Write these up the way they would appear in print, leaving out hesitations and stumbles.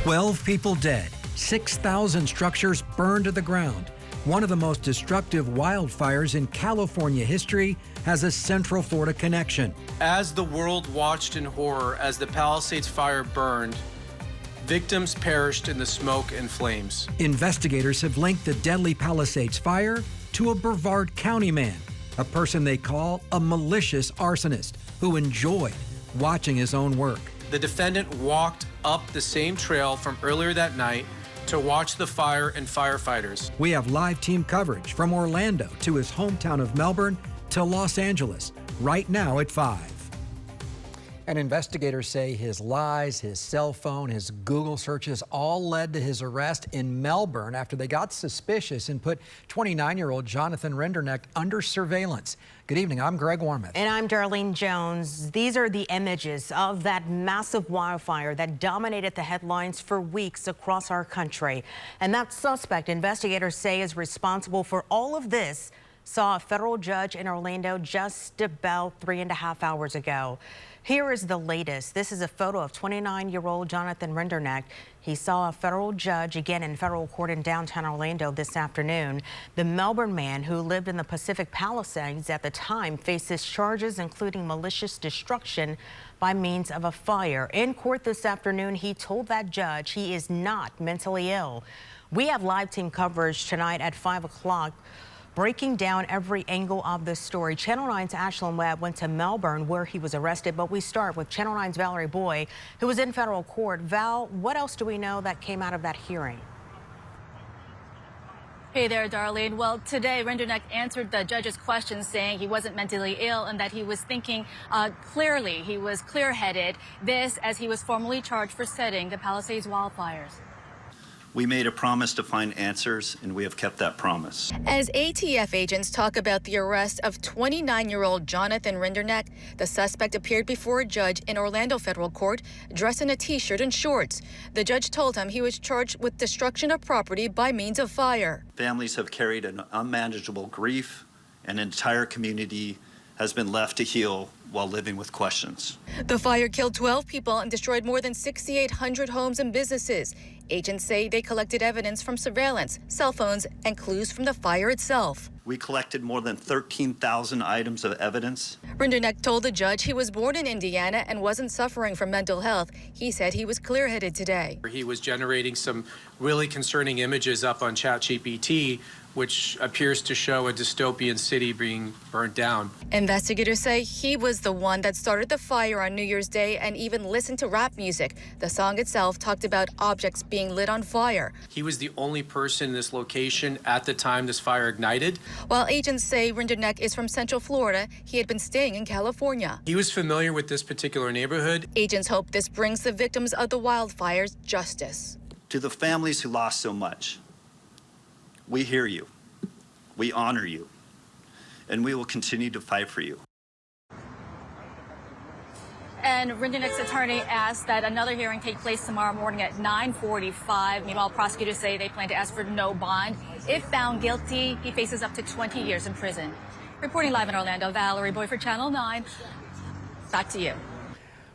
12 people dead, 6,000 structures burned to the ground. One of the most destructive wildfires in California history has a Central Florida connection. As the world watched in horror as the Palisades Fire burned, victims perished in the smoke and flames. Investigators have linked the deadly Palisades Fire to a Brevard County man, a person they call a malicious arsonist who enjoyed watching his own work. The defendant walked up the same trail from earlier that night to watch the fire and firefighters. We have live team coverage from Orlando to his hometown of Melbourne to Los Angeles, right now at 5. And investigators say his lies, his cell phone, his Google searches all led to his arrest in Melbourne after they got suspicious and put 29-year-old Jonathan Rinderknecht under surveillance. Good evening, I'm Greg Warmoth. And I'm Darlene Jones. These are the images of that massive wildfire that dominated the headlines for weeks across our country. And that suspect investigators say is responsible for all of this saw a federal judge in Orlando just about 3.5 hours ago. Here is the latest. This is a photo of 29-year-old Jonathan Rinderknecht. He saw a federal judge again in federal court in downtown Orlando this afternoon. The Melbourne man who lived in the Pacific Palisades at the time faces charges including malicious destruction by means of a fire. In court this afternoon, he told that judge he is not mentally ill. We have live team coverage tonight at 5 o'clock. Breaking down every angle of this story. Channel 9's Ashlyn Webb went to Melbourne where he was arrested, but we start with Channel 9's Valerie Boy, who was in federal court. Val, what else do we know that came out of that hearing? Hey there, Darlene. Well, today, Rinderknecht answered the judge's questions saying he wasn't mentally ill and that he was thinking clearly. He was clear-headed. This as he was formally charged for setting the Palisades wildfires. We made a promise to find answers, and we have kept that promise. As ATF agents talk about the arrest of 29-year-old Jonathan Rinderknecht, the suspect appeared before a judge in Orlando federal court dressed in a T-shirt and shorts. The judge told him he was charged with destruction of property by means of fire. Families have carried an unmanageable grief, and an entire community has been left to heal while living with questions. The fire killed 12 people and destroyed more than 6,800 homes and businesses. Agents say they collected evidence from surveillance, cell phones, and clues from the fire itself. We collected more than 13,000 items of evidence. Rinderknecht told the judge he was born in Indiana and wasn't suffering from mental health. He said he was clear-headed today. He was generating some really concerning images up on ChatGPT, which appears to show a dystopian city being burned down. Investigators say he was the one that started the fire on New Year's Day and even listened to rap music. The song itself talked about objects being lit on fire. He was the only person in this location at the time this fire ignited. While agents say Rinderknecht is from Central Florida, he had been staying in California. He was familiar with this particular neighborhood. Agents hope this brings the victims of the wildfires justice. To the families who lost so much, we hear you, we honor you, and we will continue to fight for you. And Rinderknecht's attorney asked that another hearing take place tomorrow morning at 9:45. Meanwhile, prosecutors say they plan to ask for no bond. If found guilty, he faces up to 20 years in prison. Reporting live in Orlando, Valerie Boy for Channel 9. Back to you.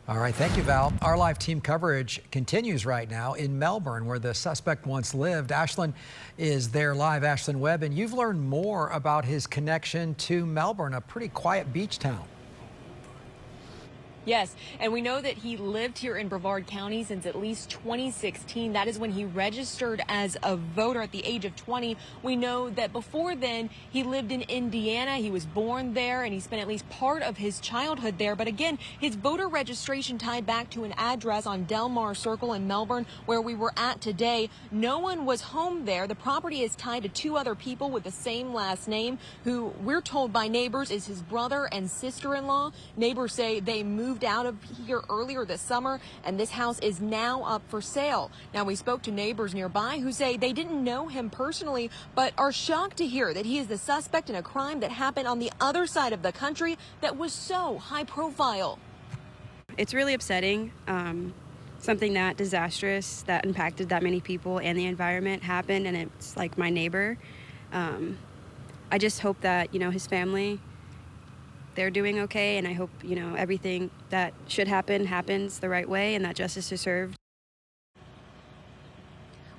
All right, thank you, Val. Our live team coverage continues right now in Melbourne, where the suspect once lived. Ashlyn is there live, Ashlyn Webb, and you've learned more about his connection to Melbourne, a pretty quiet beach town. Yes, and we know that he lived here in Brevard County since at least 2016. That is when he registered as a voter at the age of 20. We know that before then, he lived in Indiana. He was born there, and he spent at least part of his childhood there. But again, his voter registration tied back to an address on Del Mar Circle in Melbourne, where we were at today. No one was home there. The property is tied to 2 other people with the same last name, who we're told by neighbors is his brother and sister-in-law. Neighbors say they moved out of here earlier this summer, and this house is now up for sale. Now, we spoke to neighbors nearby who say they didn't know him personally, but are shocked to hear that he is the suspect in a crime that happened on the other side of the country that was so high profile. It's really upsetting. Something that disastrous that impacted that many people and the environment happened, and it's like my neighbor. I just hope that, his family, they're doing okay, and I hope, everything that should happen happens the right way and that justice is served.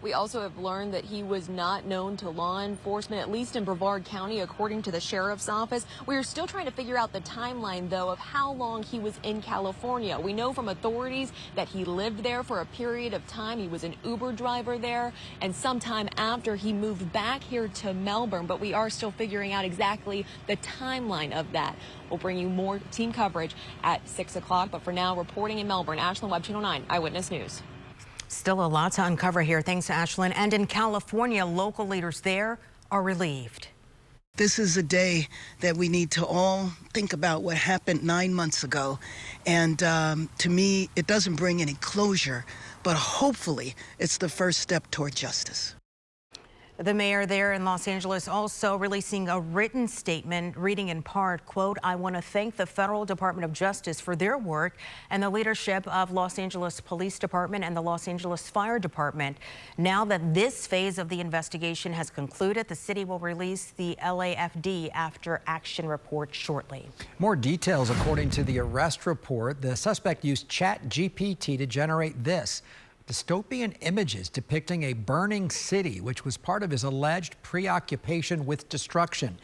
We also have learned that he was not known to law enforcement, at least in Brevard County, according to the sheriff's office. We are still trying to figure out the timeline, though, of how long he was in California. We know from authorities that he lived there for a period of time. He was an Uber driver there, and sometime after he moved back here to Melbourne, but we are still figuring out exactly the timeline of that. We'll bring you more team coverage at 6 o'clock, but for now, reporting in Melbourne, Ashlyn Webb, Channel 9 Eyewitness News. Still a lot to uncover here. Thanks, Ashlyn. And in California, local leaders there are relieved. This is a day that we need to all think about what happened 9 months ago. And to me, it doesn't bring any closure, but hopefully it's the first step toward justice. The mayor there in Los Angeles also releasing a written statement reading in part, quote, "I want to thank the Federal Department of Justice for their work and the leadership of Los Angeles Police Department and the Los Angeles Fire Department. Now that this phase of the investigation has concluded, the city will release the LAFD after action report shortly." More details according to the arrest report. The suspect used ChatGPT to generate this. Dystopian images depicting a burning city, which was part of his alleged preoccupation with destruction.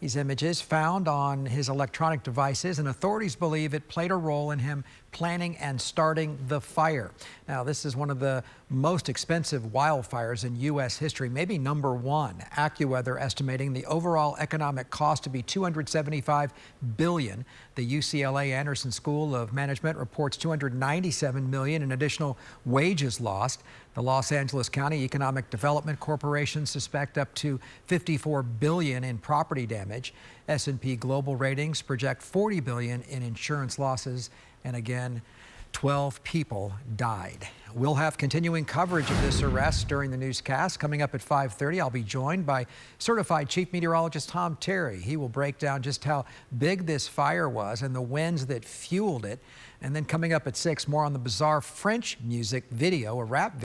These images found on his electronic devices, and authorities believe it played a role in him planning and starting the fire. Now, this is one of the most expensive wildfires in U.S. history, maybe number one. AccuWeather estimating the overall economic cost to be $275 billion. The UCLA Anderson School of Management reports $297 million in additional wages lost. The Los Angeles County Economic Development Corporation suspect up to $54 billion in property damage. S&P Global Ratings project $40 billion in insurance losses. And again, 12 people died. We'll have continuing coverage of this arrest during the newscast. Coming up at 5:30, I'll be joined by certified chief meteorologist Tom Terry. He will break down just how big this fire was and the winds that fueled it. And then coming up at 6, more on the bizarre French music video, a rap video.